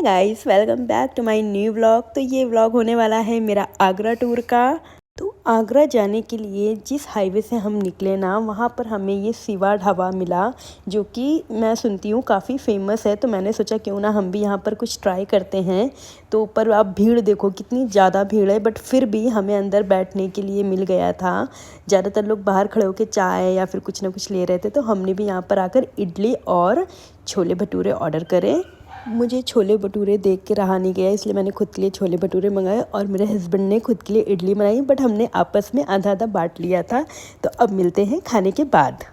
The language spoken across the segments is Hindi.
Hey guys, welcome back to my new vlog. तो ये व्लॉग होने वाला है मेरा आगरा टूर का। तो आगरा जाने के लिए जिस हाईवे से हम निकले ना, वहाँ पर हमें ये सिवा ढाबा मिला, जो कि मैं सुनती हूँ काफ़ी फेमस है। तो मैंने सोचा क्यों ना हम भी यहाँ पर कुछ ट्राई करते हैं। तो ऊपर आप भीड़ देखो कितनी ज़्यादा भीड़ है, बट फिर भी हमें अंदर बैठने के लिए मिल गया था। ज़्यादातर लोग बाहर खड़े होकर चाय या फिर कुछ ना कुछ ले रहे थे, तो हमने भी यहाँ पर आकर इडली और छोले भटूरे ऑर्डर करे। मुझे छोले भटूरे देख के रहा नहीं गया, इसलिए मैंने खुद के लिए छोले भटूरे मंगाए और मेरे हस्बैंड ने खुद के लिए इडली बनाई। बट हमने आपस में आधा आधा बांट लिया था। तो अब मिलते हैं खाने के बाद।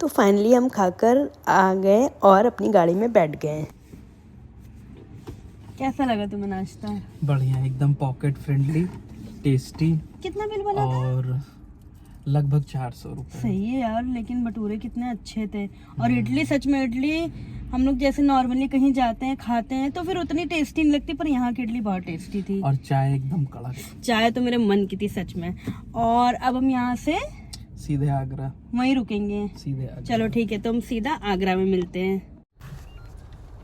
तो फाइनली हम खाकर आ गए और अपनी गाड़ी में बैठ गए। कैसा लगा तुम्हें नाश्ता? बढ़िया, एकदम पॉकेट फ्रेंडली, टेस्टी। कितना बिल बना था? और लगभग 400 रुपये। सही है यार, लेकिन भटूरे कितने अच्छे थे। और इडली, सच में इडली हम लोग जैसे नॉर्मली कहीं जाते हैं खाते हैं तो फिर उतनी टेस्टी नहीं लगती, पर यहाँ की इडली बहुत टेस्टी थी। और चाय एकदम कड़क। चाय तो मेरे मन की थी सच में। और अब हम यहाँ से सीधे आगरा, वहीं रुकेंगे। सीधे आगरा। चलो ठीक है, तो हम सीधा आगरा में मिलते हैं।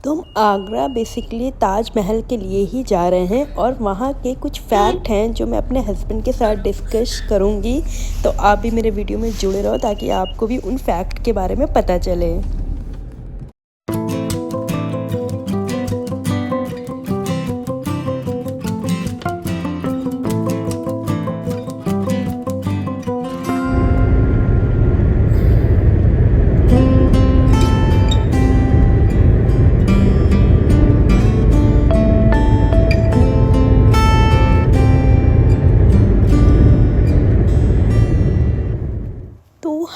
तो हम आगरा बेसिकली ताजमहल के लिए ही जा रहे हैं और वहाँ के कुछ फैक्ट हैं जो मैं अपने हस्बैंड के साथ डिस्कस करूँगी। तो आप भी मेरे वीडियो में जुड़े रहो ताकि आपको भी उन फैक्ट के बारे में पता चले।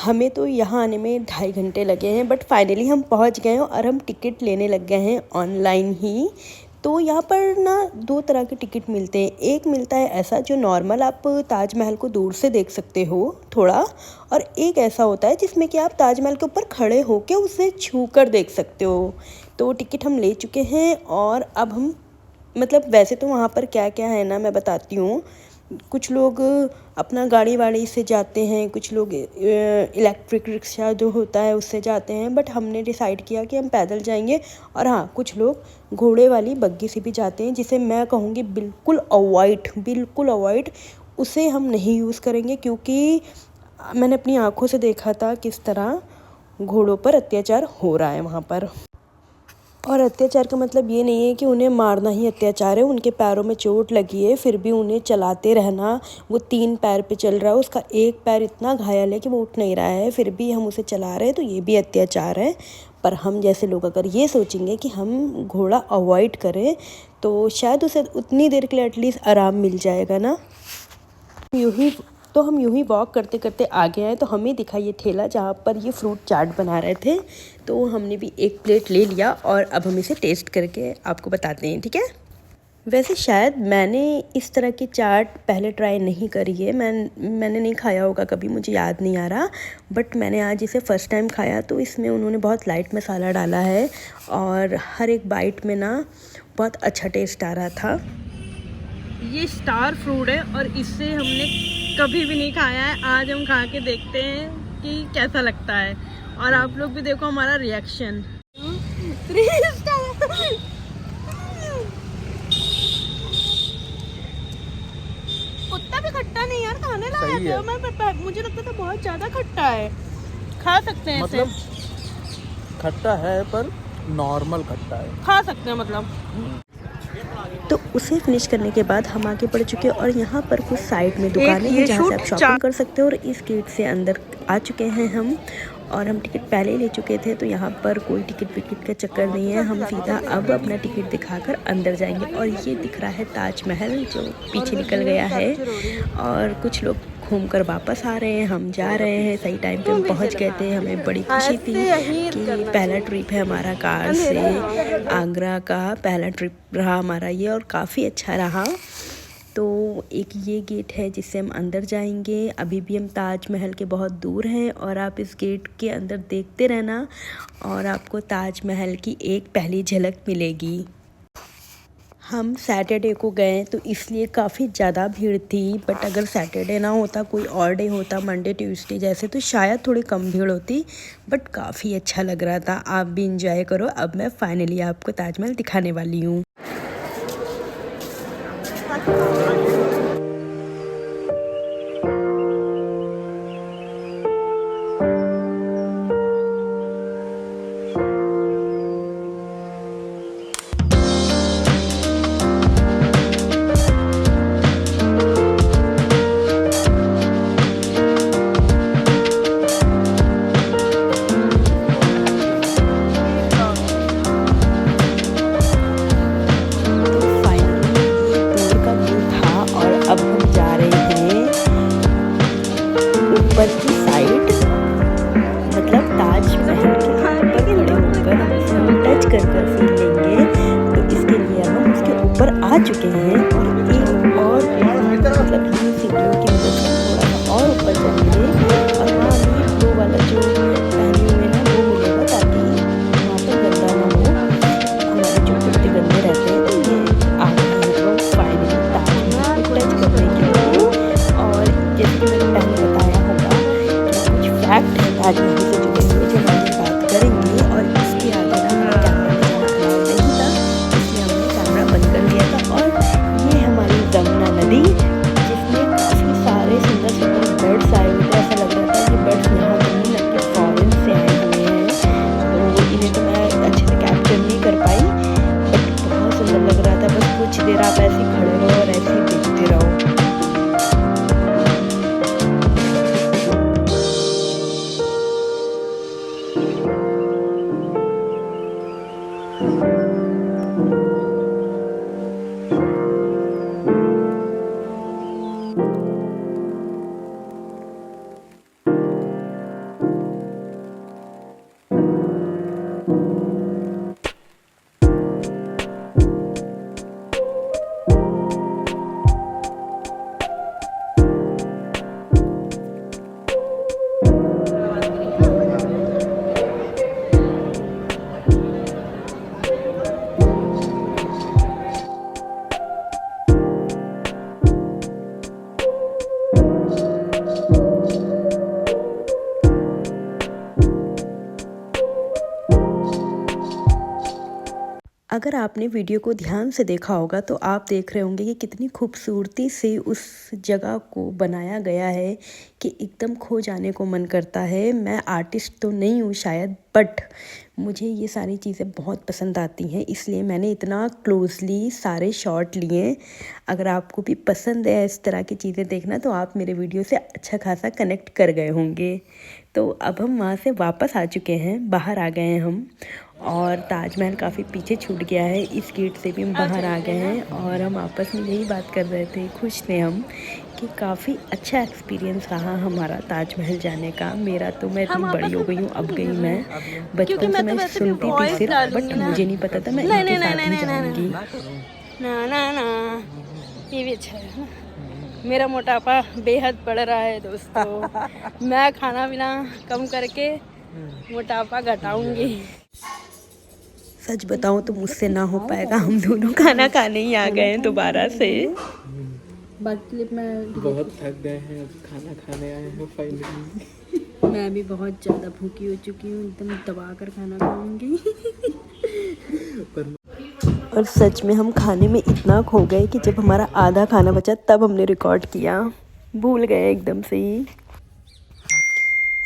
हमें तो यहाँ आने में 2.5 घंटे लगे हैं, बट फाइनली हम पहुँच गए हैं और हम टिकट लेने लग गए हैं ऑनलाइन ही। तो यहाँ पर ना 2 तरह के टिकट मिलते हैं। एक मिलता है ऐसा जो नॉर्मल आप ताजमहल को दूर से देख सकते हो थोड़ा, और एक ऐसा होता है जिसमें कि आप ताजमहल के ऊपर खड़े होकर उसे छू कर देख सकते हो। तो टिकट हम ले चुके हैं और अब हम वैसे तो वहाँ पर क्या क्या है ना, मैं बताती हूँ। कुछ लोग अपना गाड़ी वाड़ी से जाते हैं, कुछ लोग इलेक्ट्रिक रिक्शा जो होता है उससे जाते हैं, बट हमने डिसाइड किया कि हम पैदल जाएंगे। और हाँ, कुछ लोग घोड़े वाली बग्गी से भी जाते हैं, जिसे मैं कहूँगी बिल्कुल अवॉइड। उसे हम नहीं यूज़ करेंगे, क्योंकि मैंने अपनी आँखों से देखा था किस तरह घोड़ों पर अत्याचार हो रहा है वहाँ पर। और अत्याचार का मतलब ये नहीं है कि उन्हें मारना ही अत्याचार है। उनके पैरों में चोट लगी है, फिर भी उन्हें चलाते रहना। वो 3 पैर पे चल रहा है, उसका एक पैर इतना घायल है कि वो उठ नहीं रहा है, फिर भी हम उसे चला रहे हैं, तो ये भी अत्याचार है। पर हम जैसे लोग अगर ये सोचेंगे कि हम घोड़ा अवॉइड करें, तो शायद उसे उतनी देर के लिए एटलीस्ट आराम मिल जाएगा ना। हम यूं ही वॉक करते करते आगे आए, तो हमें दिखा ये ठेला जहाँ पर ये फ्रूट चाट बना रहे थे। तो हमने भी एक प्लेट ले लिया और अब हम इसे टेस्ट करके आपको बताते हैं, ठीक है। वैसे शायद मैंने इस तरह की चाट पहले ट्राई नहीं करी है, मैंने नहीं खाया होगा कभी, मुझे याद नहीं आ रहा। बट मैंने आज इसे फ़र्स्ट टाइम खाया। तो इसमें उन्होंने बहुत लाइट मसाला डाला है और हर एक बाइट में ना बहुत अच्छा टेस्ट आ रहा था। ये स्टार फ्रूट है और इससे हमने कभी भी नहीं खाया है। आज हम खा के देखते हैं कि कैसा लगता है, और आप लोग भी देखो हमारा रिएक्शन। 3 स्टार। उतना भी खट्टा नहीं यार, खाने लायक है। मुझे लगता था बहुत ज्यादा खट्टा है। खा सकते हैं, मतलब खट्टा है पर नॉर्मल खट्टा है, खा सकते हैं तो उसे फिनिश करने के बाद हम आगे बढ़ चुके हैं और यहाँ पर कुछ साइड में दुकानें हैं जहाँ से आप शॉपिंग कर सकते हो। और इस गेट से अंदर आ चुके हैं हम, और हम टिकट पहले ही ले चुके थे, तो यहाँ पर कोई टिकट विकट का चक्कर नहीं है। हम सीधा अब अपना टिकट दिखाकर अंदर जाएंगे। और ये दिख रहा है ताजमहल जो पीछे निकल गया है, और कुछ लोग घूमकर वापस आ रहे हैं। हम जा रहे हैं, सही टाइम पे हम पहुंच गए थे। हमें बड़ी खुशी थी कि पहला ट्रिप है हमारा कार से आगरा का, पहला ट्रिप रहा हमारा ये, और काफ़ी अच्छा रहा। तो तो एक ये गेट है जिससे हम अंदर जाएंगे। अभी भी हम ताजमहल के बहुत दूर हैं और आप इस गेट के अंदर देखते रहना और आपको ताजमहल की एक पहली झलक मिलेगी। हम सैटरडे को गए तो इसलिए काफ़ी ज़्यादा भीड़ थी, बट अगर सैटरडे ना होता, कोई और डे होता, मंडे ट्यूसडे जैसे, तो शायद थोड़ी कम भीड़ होती। बट काफ़ी अच्छा लग रहा था। आप भी इंजॉय करो। अब मैं फाइनली आपको ताजमहल दिखाने वाली हूँ। ऊपर की साइड, मतलब ताजमहल के ऊपर खड़े होकर हम इसको टच कर फील लेंगे। तो इसके लिए हम उसके ऊपर आ चुके हैं और एक और मतलब ये सीढ़ियों की मदद से थोड़ा सा और ऊपर जाएंगे और वहाँ हमें ब्लू वाला जो पहने हुए ना वो मिलेगा, ताकि वहाँ पर गंदा ना हो। हमारे जो कुर्ते गंदे रहते हैं तो ये आ गए हैं तो फाइनली ताजमहल को टच करने के लिए। और जैसे कि मैंने पहले बताया होगा कि कुछ फैक्ट है ताजमहल से जुड़े हुए जो हम बात करेंगे। और इसके आगे ना हमें कैमरा लेना अलाउ नहीं था, इसलिए हमने कैमरा बंद कर दिया था। और ये हमारी जमुना नदी, जिसमें काफ़ी सारे सुंदर सुंदर बर्ड्स आए हुए थे। ऐसा लग रहा था कि बर्ड्स यहाँ पर नहीं लगते फॉरेन से आए हुए हैं, तो इन्हें तो मैं अच्छे से कैप्चर नहीं कर पाई, बट बहुत सुंदर लग रहा था। बस कुछ देर आप ऐसे ही खड़े रहो और ऐसे ही देखते रहो। अगर आपने वीडियो को ध्यान से देखा होगा तो आप देख रहे होंगे कि कितनी खूबसूरती से उस जगह को बनाया गया है कि एकदम खो जाने को मन करता है। मैं आर्टिस्ट तो नहीं हूँ शायद, बट मुझे ये सारी चीज़ें बहुत पसंद आती हैं, इसलिए मैंने इतना क्लोजली सारे शॉट लिए। अगर आपको भी पसंद है इस तरह की चीज़ें देखना तो आप मेरे वीडियो से अच्छा खासा कनेक्ट कर गए होंगे। तो अब हम वहाँ से वापस आ चुके हैं, बाहर आ गए हैं हम, और ताजमहल काफ़ी पीछे छूट गया है। इस गेट से भी हम बाहर आ गए हैं और हम आपस में यही बात कर रहे थे, खुश थे हम कि काफ़ी अच्छा एक्सपीरियंस रहा हमारा ताजमहल जाने का। मेरा तो, मैं इतनी बड़ी हो गई हूँ अब गई, मैं बचपन से मैं सुनती थी सिर्फ, बट मुझे नहीं पता था मैं इनके साथ ही जाऊँगी। ना ये भी अच्छा है। मेरा मोटापा बेहद बढ़ रहा है दोस्तों। मैं खाना पीना कम करके मोटापा घटाऊंगी। सच बताऊं तो मुझसे ना हो पाएगा, हम दोनों खाना खाने ही आ गए हैं दोबारा से। बाकी क्लिप में बहुत थक गए हैं, अब खाना खाने आए हैं फाइनली। मैं भी बहुत ज़्यादा भूखी हो चुकी हूँ, एकदम दबा कर खाना खाऊंगी। और सच में हम खाने में इतना खो गए कि जब हमारा आधा खाना बचा तब हमने रिकॉर्ड किया, भूल गए एकदम से ही।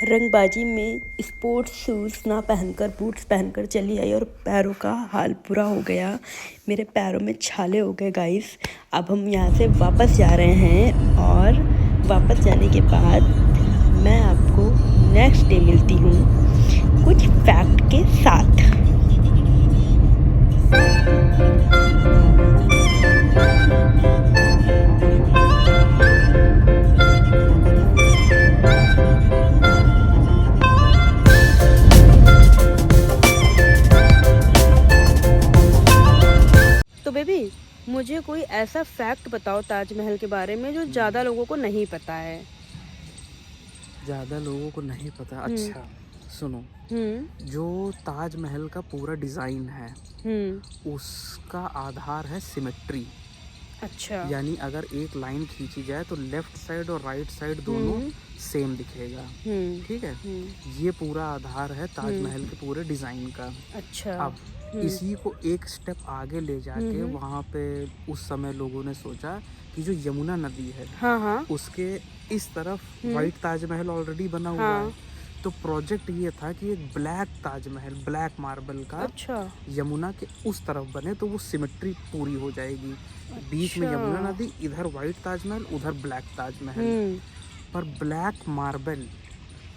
रंगबाजी में स्पोर्ट्स शूज़ ना पहनकर बूट्स पहनकर चली आई और पैरों का हाल बुरा हो गया। मेरे पैरों में छाले हो गए गाइस। अब हम यहाँ से वापस जा रहे हैं और वापस जाने के बाद मैं आपको नेक्स्ट डे मिलती हूँ कुछ फैक्ट के साथ। तो बेबी मुझे कोई ऐसा फैक्ट बताओ ताजमहल के बारे में जो ज़्यादा लोगों को नहीं पता है। ज़्यादा लोगों को नहीं पता। हम्म। अच्छा सुनो, हम्म। जो ताजमहल का पूरा डिज़ाइन है हम्म। उसका आधार है सिमेट्री। अच्छा। यानी अगर एक लाइन खींची जाए तो लेफ्ट साइड और राइट साइड दोनों सेम दिखेगा। हम्म। ठीक है, हम्म। ये पूरा आधार है ताजमहल के पूरे डिज़ाइन का। अच्छा। अब इसी को एक स्टेप आगे ले जाके वहाँ पे उस समय लोगों ने सोचा कि जो यमुना नदी है हाँ हाँ उसके इस तरफ वाइट ताजमहल ऑलरेडी बना हुआ हाँ। है, तो प्रोजेक्ट ये था कि एक ब्लैक ताजमहल ब्लैक मार्बल का अच्छा। यमुना के उस तरफ बने तो वो सिमेट्री पूरी हो जाएगी। बीच में यमुना नदी, इधर वाइट ताजमहल, उधर ब्लैक ताजमहल। हम्म। पर ब्लैक मार्बल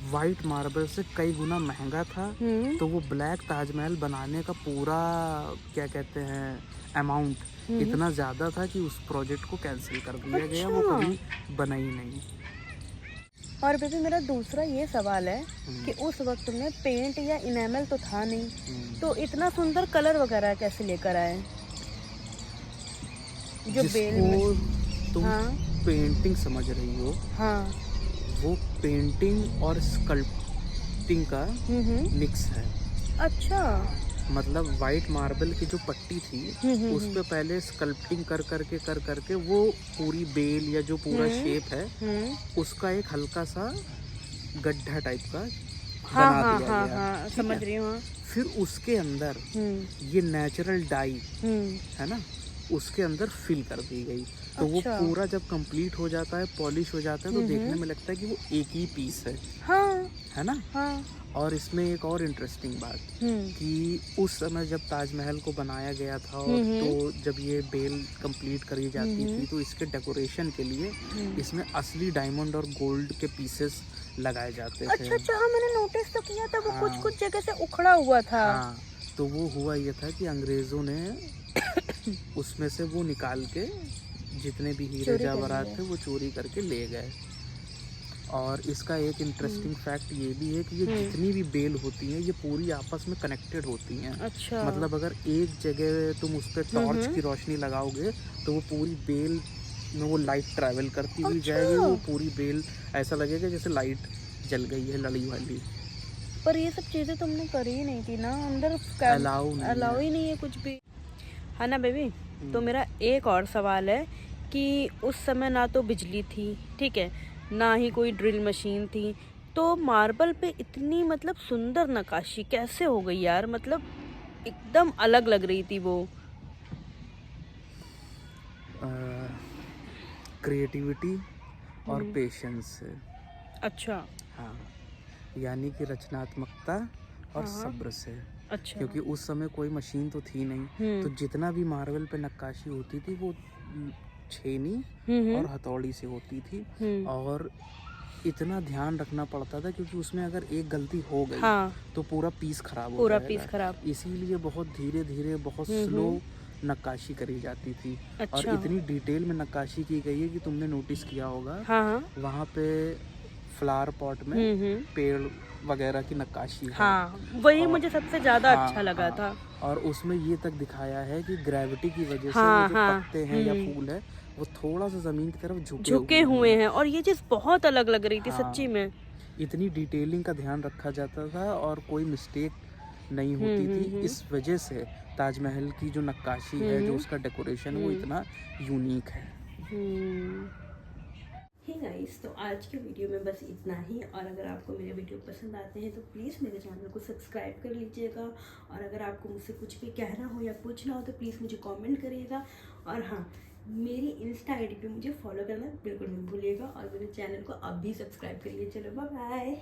वाइट मार्बल से कई गुना महंगा था, तो वो ब्लैक ताजमहल बनाने का पूरा क्या कहते हैं अमाउंट इतना ज़्यादा था कि उस प्रोजेक्ट को कैंसिल कर दिया गया, वो कभी बना ही नहीं। और बेबी मेरा दूसरा ये सवाल है कि उस वक्त में पेंट या इनेमल तो था नहीं, तो इतना सुंदर कलर वगैरह कैसे लेकर आए जो बेल में? जिसको तुम हाँ पेंटिंग समझ रही हो, हाँ। वो पेंटिंग और स्कल्पटिंग का मिक्स है। अच्छा। मतलब वाइट मार्बल की जो पट्टी थी उस पे पहले स्कल्पटिंग कर करके वो पूरी बेल या जो पूरा शेप है उसका एक हल्का सा गड्ढा टाइप का हाँ बना हाँ दिया हाँ गया। हाँ, ठीक समझ है? रही हूँ। फिर उसके अंदर ये नेचुरल डाई है ना, उसके अंदर फिल कर दी गई। तो वो अच्छा। पूरा जब कंप्लीट हो जाता है, पॉलिश हो जाता है, तो देखने में लगता है कि वो एक ही पीस है। हाँ है ना। हाँ। और इसमें एक और इंटरेस्टिंग बात कि उस समय जब ताजमहल को बनाया गया था और तो जब ये बेल कंप्लीट करी जाती थी तो इसके डेकोरेशन के लिए इसमें असली डायमंड और गोल्ड के पीसेस लगाए जाते थे। अच्छा अच्छा, हाँ मैंने नोटिस तो किया था, वो कुछ कुछ जगह से उखड़ा हुआ था। हाँ, तो वो हुआ ये था कि अंग्रेज़ों ने उसमें से वो निकाल के जितने भी हीरे जवाहरात थे वो चोरी करके ले गए। और इसका एक इंटरेस्टिंग फैक्ट ये भी है कि ये जितनी भी बेल होती हैं ये पूरी आपस में कनेक्टेड होती हैं। अच्छा। मतलब अगर एक जगह तुम उस पर टॉर्च की रोशनी लगाओगे तो वो पूरी बेल में वो लाइट ट्रैवल करती हुई जाएगी। वो पूरी बेल ऐसा लगेगा जैसे लाइट जल गई है लड़ी वाली। पर ये सब चीज़ें तुमने करी ही नहीं थी ना, अंदर अलाउ ही नहीं है कुछ भी, है ना बेबी। तो मेरा एक और सवाल है कि उस समय ना तो बिजली थी, ठीक है, ना ही कोई ड्रिल मशीन थी, तो मार्बल पे इतनी मतलब सुंदर नक्काशी कैसे हो गई यार? मतलब एकदम अलग लग रही थी वो। क्रिएटिविटी और पेशेंस से। अच्छा। हाँ, यानी कि रचनात्मकता और सब्र से। अच्छा। क्योंकि उस समय कोई मशीन तो थी नहीं, तो जितना भी मार्बल पे नक्काशी होती थी वो छेनी और हथौड़ी से होती थी। और इतना ध्यान रखना पड़ता था क्योंकि उसमें अगर एक गलती हो गई तो पूरा पीस खराब हो जाएगा। पीस खराब। इसीलिए बहुत धीरे धीरे बहुत स्लो नक्काशी करी जाती थी। अच्छा। और इतनी डिटेल में नक्काशी की गई है कि तुमने नोटिस किया होगा वहाँ पे फ्लावर पॉट में पेड़ वगैरह की नक्काशी है। हाँ, वही मुझे सबसे ज्यादा अच्छा लगा था। और उसमें ये तक दिखाया है कि ग्रेविटी की वजह से वो जो पत्ते हैं या फूल है वो थोड़ा सा जमीन की तरफ झुके हुए हैं। और ये चीज बहुत अलग लग रही थी सच्ची में। इतनी डिटेलिंग का ध्यान रखा जाता था और कोई मिस्टेक नहीं होती थी। इस वजह से ताजमहल की जो नक्काशी है, जो उसका डेकोरेशन है, वो इतना यूनिक है। हे गाइस, तो आज के वीडियो में बस इतना ही। और अगर आपको मेरे वीडियो पसंद आते हैं तो प्लीज़ मेरे चैनल को सब्सक्राइब कर लीजिएगा। और अगर आपको मुझसे कुछ भी कहना हो या पूछना हो तो प्लीज़ मुझे कमेंट करिएगा। और हाँ, मेरी इंस्टा आईडी पे मुझे फॉलो करना बिल्कुल मत भूलिएगा और मेरे चैनल को अब भी सब्सक्राइब करिए। चलो बाय बाय।